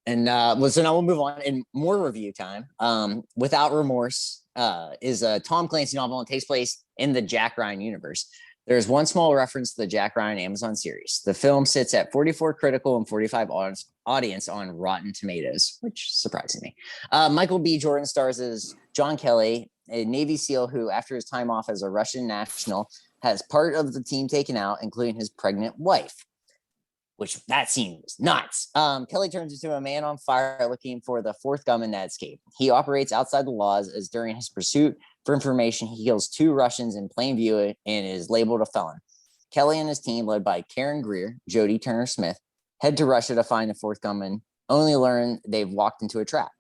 So now we'll move on in more review time. Without Remorse is a Tom Clancy novel and takes place in the Jack Ryan universe. There's one small reference to the Jack Ryan Amazon series. The film sits at 44 critical and 45 audience on Rotten Tomatoes, which surprising me. Michael B. Jordan stars as John Kelly, a Navy SEAL who, after his time off as a Russian national, has part of the team taken out, including his pregnant wife. Which that scene was nuts. Kelly turns into a man on fire looking for the fourth gunman that escaped. He operates outside the laws as during his pursuit for information, he kills 2 Russians in plain view and is labeled a felon. Kelly and his team, led by Karen Greer, Jodie Turner-Smith, head to Russia to find the fourth gunman, only learn they've walked into a trap.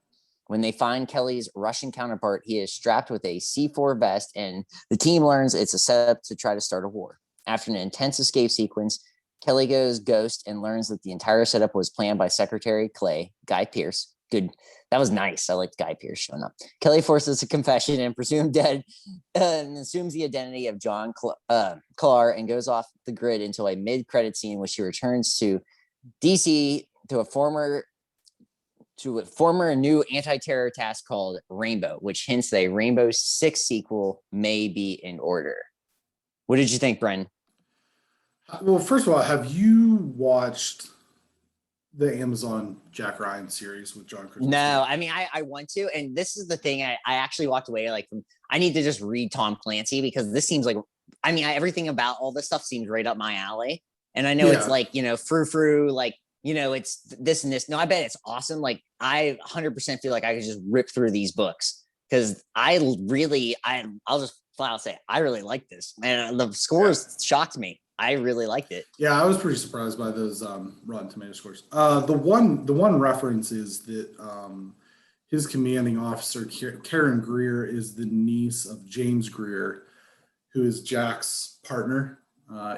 When they find Kelly's Russian counterpart, he is strapped with a C4 vest, and the team learns it's a setup to try to start a war. After an intense escape sequence, Kelly goes ghost and learns that the entire setup was planned by Secretary Clay, Guy Pearce. Good. That was nice. I liked Guy Pearce showing up. Kelly forces a confession and presumed dead and assumes the identity of John Clark and goes off the grid until a mid-credit scene, which she returns to DC to a former new anti-terror task called Rainbow, which hints that a Rainbow 6 sequel may be in order. What did you think, Bren? Well, first of all, have you watched the Amazon Jack Ryan series with John Krasinski? No, I mean, I want to, and this is the thing. I actually walked away from. I need to just read Tom Clancy because this seems like, I mean, everything about all this stuff seems right up my alley. And I know it's like, frou-frou, it's this and this. No, I bet it's awesome. Like, I 100% feel like I could just rip through these books because I'll just flat out say, I really like this. And the scores shocked me. I really liked it. Yeah, I was pretty surprised by those Rotten Tomato scores. The one reference is that his commanding officer, Karen Greer, is the niece of James Greer, who is Jack's partner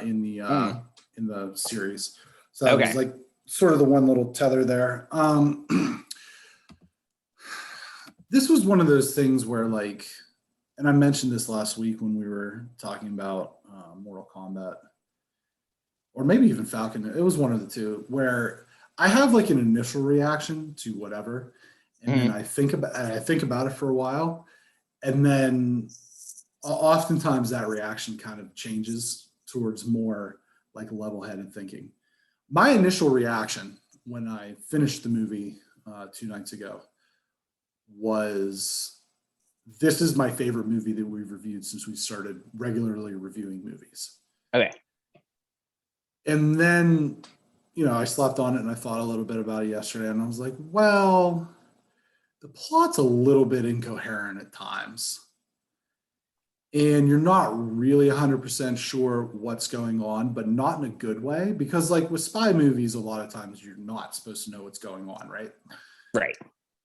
in the series. So that was like sort of the one little tether there. This was one of those things where, like, and I mentioned this last week when we were talking about Mortal Kombat, or maybe even Falcon. It was one of the two where I have like an initial reaction to whatever, and then I think about it for a while, and then oftentimes that reaction kind of changes towards more like level-headed thinking. My initial reaction when I finished the movie 2 nights ago was, this is my favorite movie that we've reviewed since we started regularly reviewing movies. Okay. And then, I slept on it and I thought a little bit about it yesterday, and I was like, well, the plot's a little bit incoherent at times. And you're not really 100% sure what's going on, but not in a good way. Because like with spy movies, a lot of times you're not supposed to know what's going on, right? Right.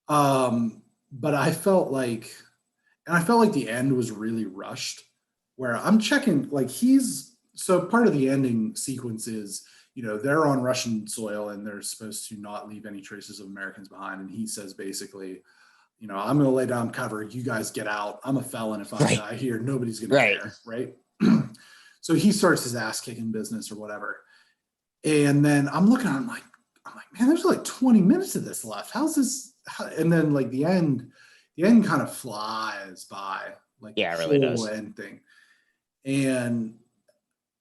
But I felt like the end was really rushed, where I'm checking, like so part of the ending sequence is, they're on Russian soil and they're supposed to not leave any traces of Americans behind. And he says basically, I'm going to lay down cover. You guys get out. I'm a felon. If I die here, nobody's going to care. Right. So he starts his ass kicking business or whatever. And then I'm looking at him like, man, there's like 20 minutes of this left. How's this? And then like the end kind of flies by, like it really does. End thing. And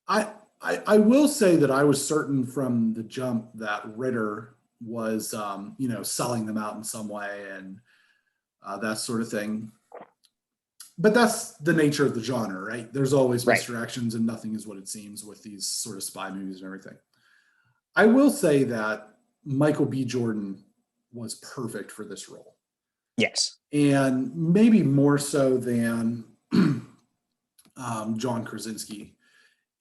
I will say that I was certain from the jump that Ritter was, selling them out in some way and that sort of thing. But that's the nature of the genre, right? There's always misdirections and nothing is what it seems with these sort of spy movies and everything. I will say that Michael B. Jordan was perfect for this role. Yes. And maybe more so than John Krasinski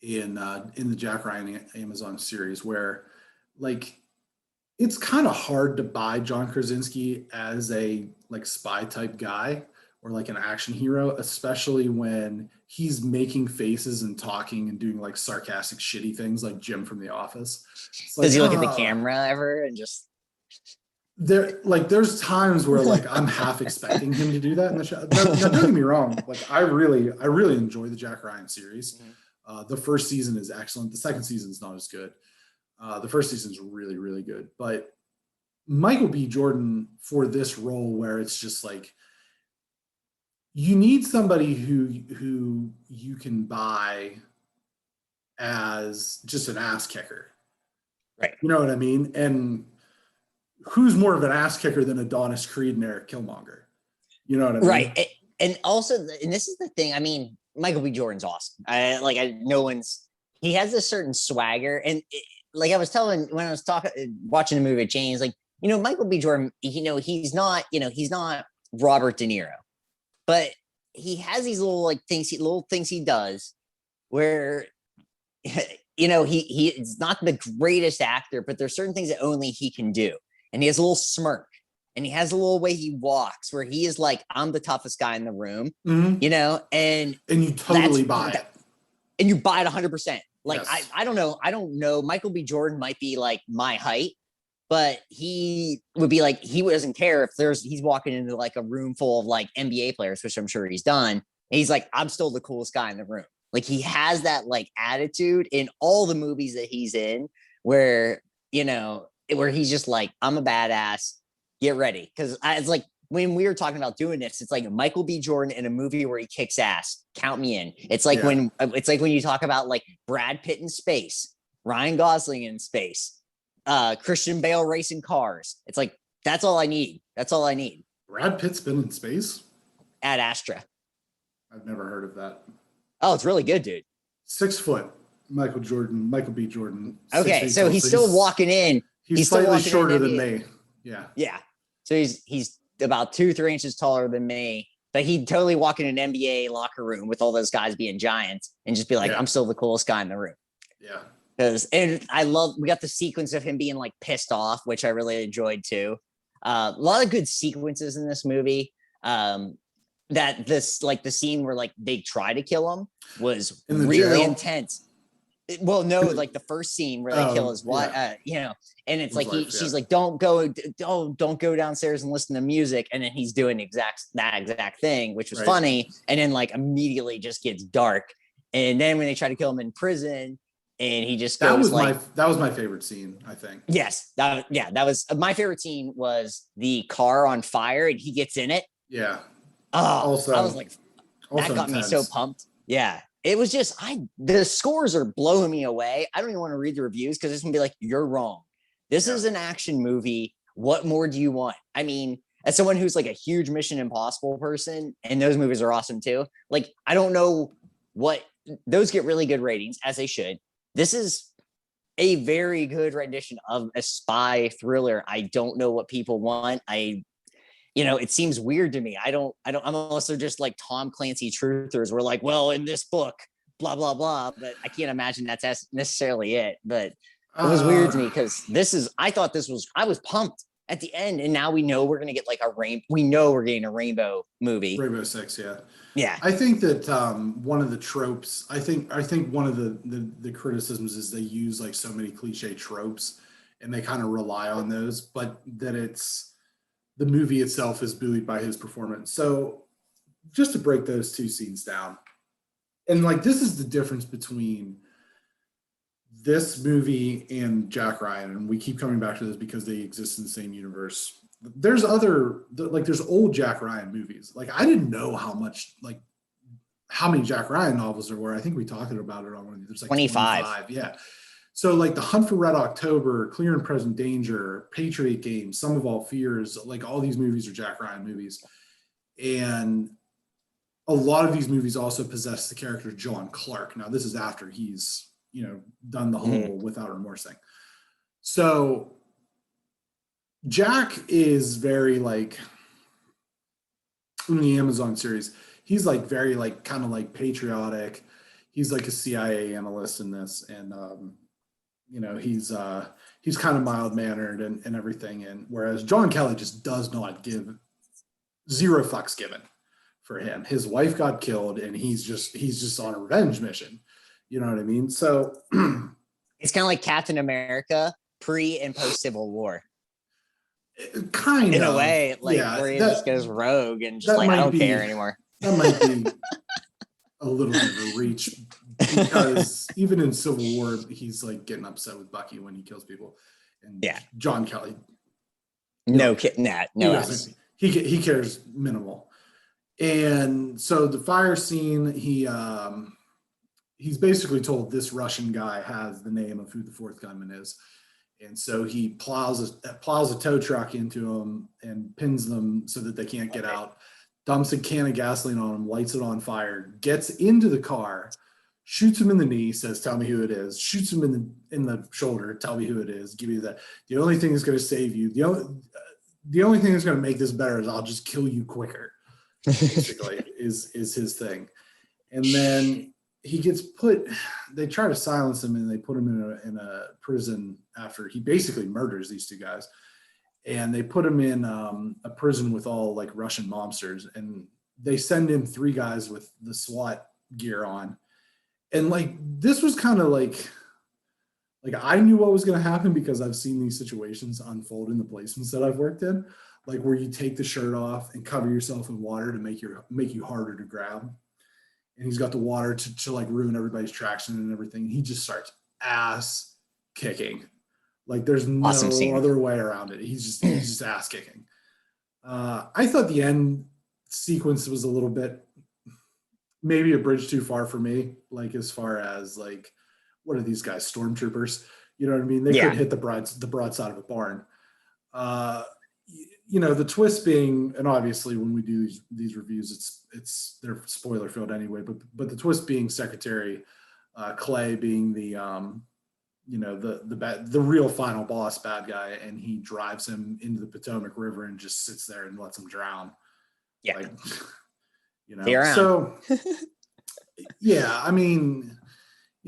in the Jack Ryan Amazon series, where like it's kind of hard to buy John Krasinski as a like spy type guy or like an action hero, especially when he's making faces and talking and doing like sarcastic, shitty things like Jim from The Office. Does he look at the camera ever and just? There's times where like I'm half expecting him to do that in the show. Now, don't get me wrong. Like I really enjoy the Jack Ryan series. The first season is excellent. The second season is not as good. The first season is really, really good. But Michael B. Jordan for this role where it's just like you need somebody who you can buy as just an ass kicker. Right. You know what I mean? And who's more of an ass kicker than Adonis Creed and Eric Killmonger? You know what I mean? Right. And also, and this is the thing. I mean, Michael B. Jordan's awesome. He has a certain swagger. And like I was telling when I was watching the movie with James, like, Michael B. Jordan, he's not Robert De Niro, but he has these little things he does where, he's not the greatest actor, but there's certain things that only he can do. And he has a little smirk. And he has a little way he walks where he is like, I'm the toughest guy in the room, and you totally buy it. And you buy it 100%. Like, yes. I don't know. I don't know. Michael B. Jordan might be like my height, but he would be like, he doesn't care if he's walking into like a room full of like NBA players, which I'm sure he's done. And he's like, I'm still the coolest guy in the room. Like, he has that like attitude in all the movies that he's in where he's just like, I'm a badass. Get ready. Because it's like when we were talking about doing this, it's like Michael B. Jordan in a movie where he kicks ass. Count me in. It's like when you talk about like Brad Pitt in space, Ryan Gosling in space, Christian Bale racing cars. It's like, that's all I need. That's all I need. Brad Pitt's been in space? Ad Astra. I've never heard of that. Oh, it's really good, dude. 6 foot. Michael B. Jordan. Okay, so he's still walking in. He's slightly shorter than me. Yeah. Yeah. So he's about 2-3 inches taller than me, but he'd totally walk in an NBA locker room with all those guys being giants and just be like, I'm still the coolest guy in the room. Yeah. And we got the sequence of him being like pissed off, which I really enjoyed too. A lot of good sequences in this movie. That the scene where like they try to kill him was really jail? Intense. Well, no, like the first scene where they kill his wife, and it's like she's like, don't go downstairs and listen to music, and then he's doing that exact thing, which was funny, and then like immediately just gets dark, and then when they try to kill him in prison, and he just goes that was my favorite scene, I think. Yes, that was my favorite scene was the car on fire, and he gets in it. Yeah. Oh, I was like, that got intense. Me so pumped. Yeah. It was just, the scores are blowing me away. I don't even want to read the reviews because it's going to be like, you're wrong. This is an action movie. What more do you want? I mean, as someone who's like a huge Mission Impossible person, and those movies are awesome too. Like, I don't know those get really good ratings, as they should. This is a very good rendition of a spy thriller. I don't know what people want. It seems weird to me. Unless they're just like Tom Clancy truthers. We're like, well, in this book, blah, blah, blah. But I can't imagine that's necessarily it. But it was weird to me because I was pumped at the end. And now we know we're going to get like we're getting a rainbow movie. Rainbow Six. Yeah. Yeah. I think that one of the tropes, I think one of the criticisms is they use like so many cliche tropes and they kind of rely on those, but that the movie itself is buoyed by his performance. So just to break those two scenes down, and like, this is the difference between this movie and Jack Ryan. And we keep coming back to this because they exist in the same universe. There's there's old Jack Ryan movies. Like, I didn't know how many Jack Ryan novels there were. I think we talked about it on one of these. There's like 25. Yeah. So like The Hunt for Red October, Clear and Present Danger, Patriot Games, Sum of All Fears, like all these movies are Jack Ryan movies. And a lot of these movies also possess the character John Clark. Now, this is after he's, done the whole Without Remorse thing. So Jack is very like, in the Amazon series, he's like very like kind of like patriotic. He's like a CIA analyst in this. And, he's kind of mild mannered and everything. And whereas John Kelly just does not give zero fucks given for him. His wife got killed and he's just on a revenge mission. You know what I mean? So it's kind of like Captain America pre and post Civil War. Kind of. In a way, where he just goes rogue and just like, I don't care anymore. That might be a little bit of a reach. Because even in Civil War, he's like getting upset with Bucky when he kills people. And John Kelly No kid, nah, He no S. doesn't. He cares minimal. And so the fire scene, he's basically told this Russian guy has the name of who the fourth gunman is. And so he plows a tow truck into them and pins them so that they can't get out, dumps a can of gasoline on him, lights it on fire, gets into the car, shoots him in the knee, says, "Tell me who it is," shoots him in the shoulder, "Tell me who it is, give you that. The only thing that's going to save you, the only thing that's going to make this better is I'll just kill you quicker," basically, is his thing. And then he gets they try to silence him and they put him in a prison after he basically murders these two guys. And they put him in a prison with all like Russian mobsters, and they send in 3 guys with the SWAT gear on. And like, this was kind of like I knew what was going to happen because I've seen these situations unfold in the placements that I've worked in, like where you take the shirt off and cover yourself in water to make you harder to grab. And he's got the water to like ruin everybody's traction and everything. He just starts ass kicking. Like there's no other way around it. He's just ass kicking. I thought the end sequence was a little bit, maybe a bridge too far for me. Like as far as like, what are these guys, stormtroopers? You know what I mean? They couldn't hit the broadside of a barn. The twist being, and obviously when we do these reviews, it's they're spoiler filled anyway. But the twist being Secretary Clay being the real final boss bad guy, and he drives him into the Potomac River and just sits there and lets him drown. Yeah, so yeah, I mean,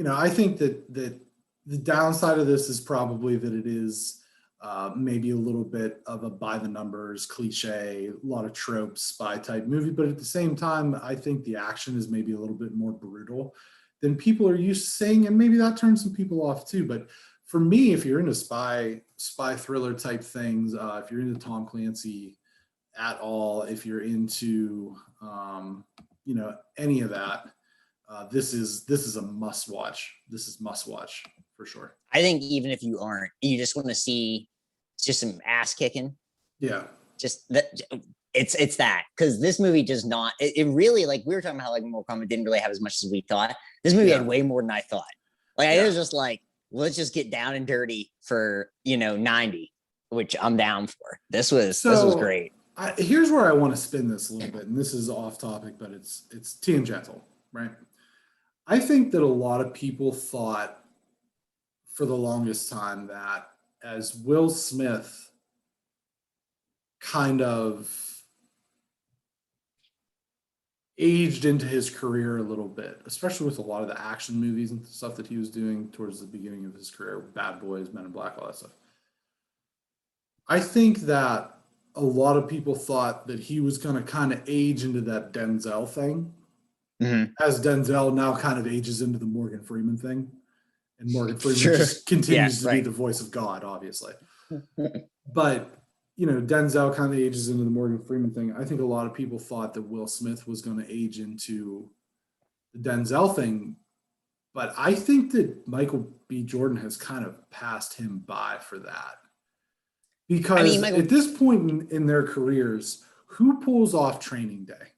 I think that the downside of this is probably that it is maybe a little bit of a by the numbers cliche, a lot of tropes, spy type movie, but at the same time, I think the action is maybe a little bit more brutal than people are used to seeing, and maybe that turns some people off too. But for me, if you're into spy thriller type things, if you're into Tom Clancy at all, if you're into any of that, this is a must watch. This is must watch for sure. I think even if you aren't, you just want to see just some ass kicking. Yeah. Just that. It's that, because this movie does not, it really, like we were talking about how like Mortal Kombat didn't really have as much as we thought. This movie had way more than I thought. Like I was just like, let's just get down and dirty for 90, which I'm down for. This was great. Here's where I want to spin this a little bit, and this is off topic, but it's tangential, right? I think that a lot of people thought for the longest time that as Will Smith kind of aged into his career a little bit, especially with a lot of the action movies and stuff that he was doing towards the beginning of his career, Bad Boys, Men in Black, all that stuff. I think that a lot of people thought that he was going to kind of age into that Denzel thing, as Denzel now kind of ages into the Morgan Freeman thing. And Morgan Freeman just continues to be the voice of God, obviously. But Denzel kind of ages into the Morgan Freeman thing. I think a lot of people thought that Will Smith was going to age into the Denzel thing. But I think that Michael B. Jordan has kind of passed him by for that. Because at this point in their careers, who pulls off Training Day?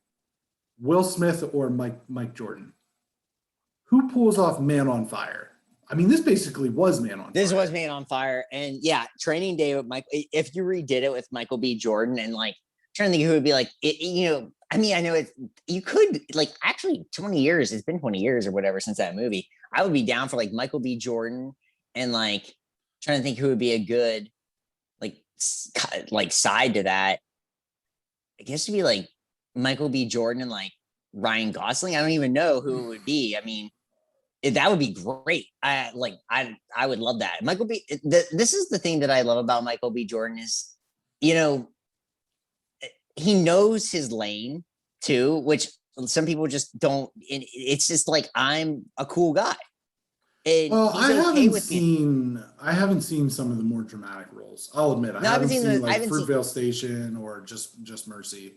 Will Smith or Mike Jordan? Who pulls off Man on Fire? I mean, this basically was Man on Fire. This was Man on Fire. And Training Day with Michael, if you redid it with Michael B. Jordan, and like, trying to think who would be like, I know you could, like, actually 20 years, it's been 20 years or whatever since that movie. I would be down for like Michael B. Jordan, and like, trying to think who would be a good, like side to that. I guess it'd be like Michael B. Jordan and like Ryan Gosling. I don't even know who it would be. I mean, that would be great. I would love that. Michael B. This is the thing that I love about Michael B. Jordan is, he knows his lane too, which some people just don't. It's just like, I'm a cool guy. Well, I haven't seen some of the more dramatic roles. I'll admit, I haven't seen Fruitvale Station or Just Mercy.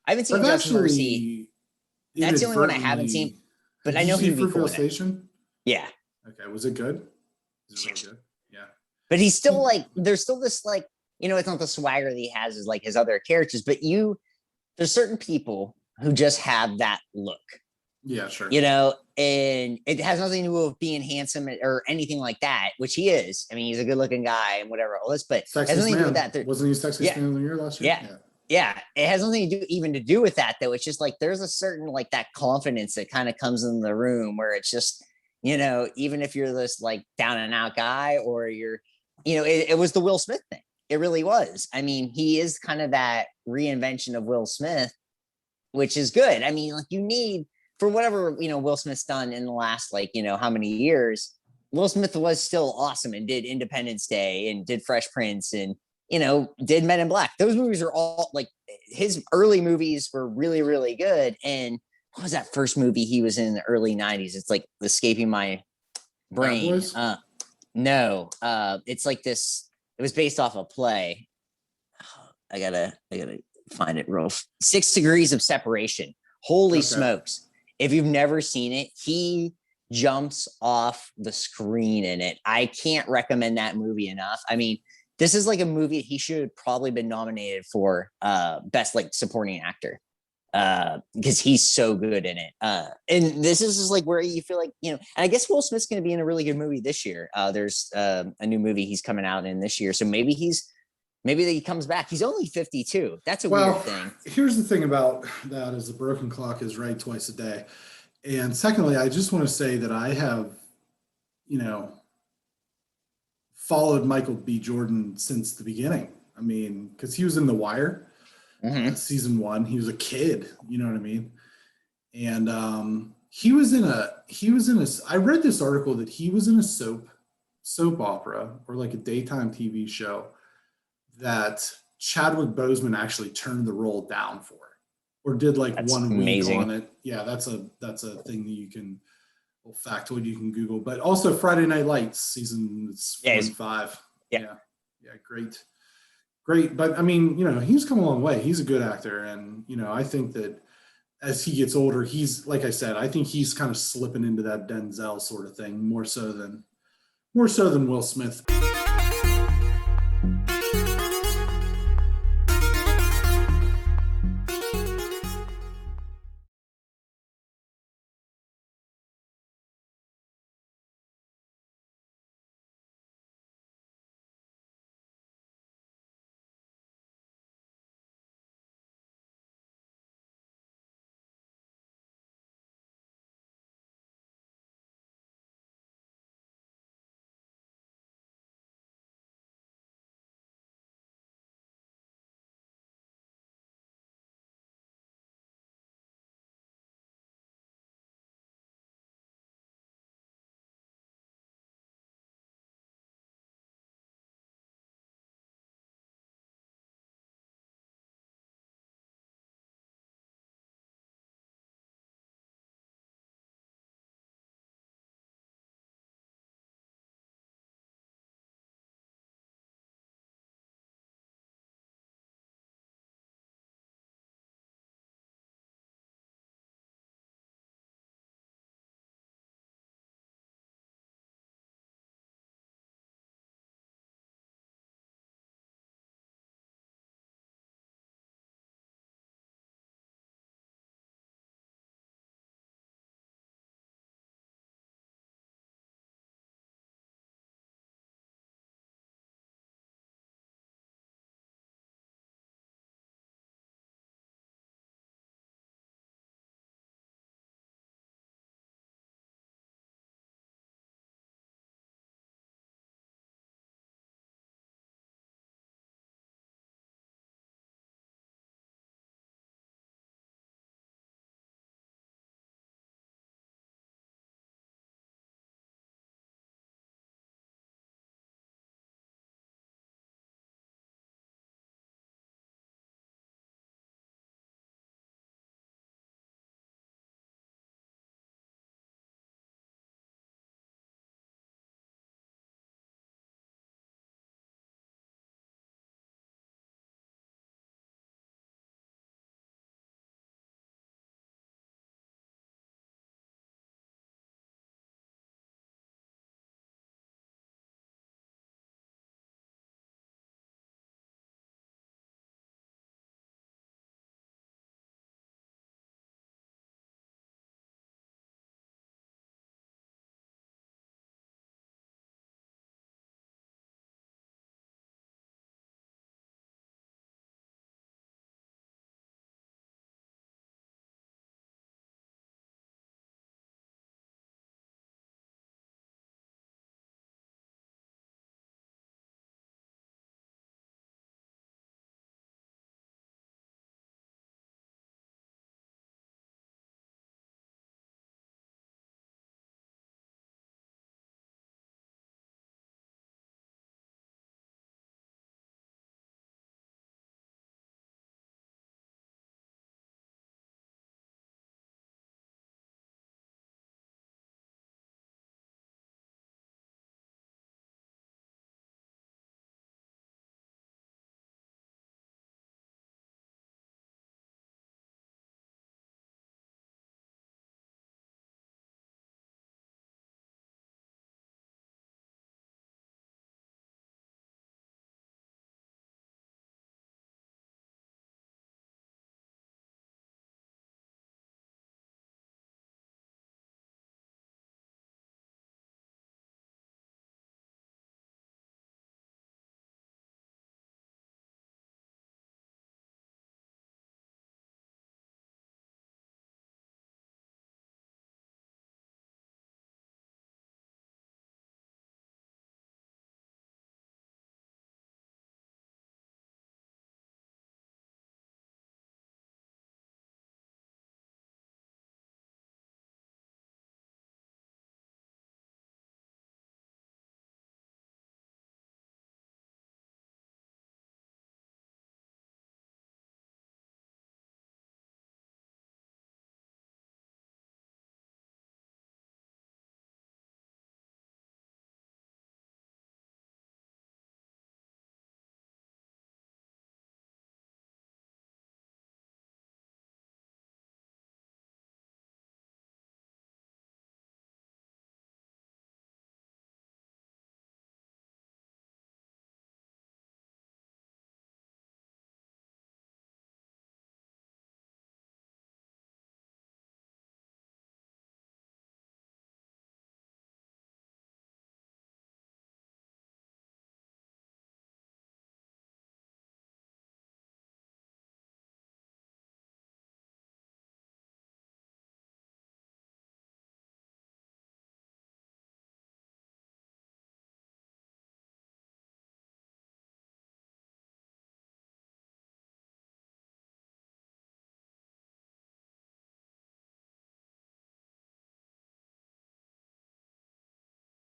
I haven't seen Just Mercy. That's the only one I haven't seen. But I know he'd be cool. Station? Yeah. Okay. Was it good? Is it really good? Yeah. But he's still like, there's still this like, it's not the swagger that he has as like his other characters, but there's certain people who just have that look. Yeah, sure. And it has nothing to do with being handsome or anything like that, which he is. I mean, he's a good looking guy and whatever, all this, but it has nothing to do with that. Wasn't he sexiest man of the year last year? Yeah. It has nothing to do with that, though. It's just like there's a certain like that confidence that kind of comes in the room where it's just, even if you're this like down and out guy or you're, it was the Will Smith thing. It really was. I mean, he is kind of that reinvention of Will Smith, which is good. I mean, like you need, for whatever, Will Smith's done in the last, like, how many years, Will Smith was still awesome and did Independence Day and did Fresh Prince and, did Men in Black. Those movies are all like his early movies were really, really good. And what was that first movie he was in the early 90s? It's like escaping my brain. No, it's like this. It was based off a play. I gotta find it real. 6 Degrees of Separation. Holy smokes. If you've never seen it, he jumps off the screen in it. I can't recommend that movie enough. I mean, this is like a movie he should have probably been nominated for best like supporting actor because he's so good in it. And this is just like where you feel like, and I guess Will Smith's going to be in a really good movie this year. There's a new movie he's coming out in this year. So maybe he comes back. He's only 52. That's a weird thing. Here's the thing about that is the broken clock is right twice a day. And secondly, I just want to say that I have, followed Michael B. Jordan since the beginning. I mean, because he was in The Wire, season 1. He was a kid, you know what I mean? And I read this article that he was in a soap opera or like a daytime TV show that Chadwick Boseman actually turned the role down for, or did like that's 1 week on it. Yeah, that's a thing that you can, factoid you can Google. But also Friday Night Lights season 4 and 5. Yeah, great. But I mean, he's come a long way. He's a good actor, and I think that as he gets older, he's like I said, I think he's kind of slipping into that Denzel sort of thing more so than Will Smith.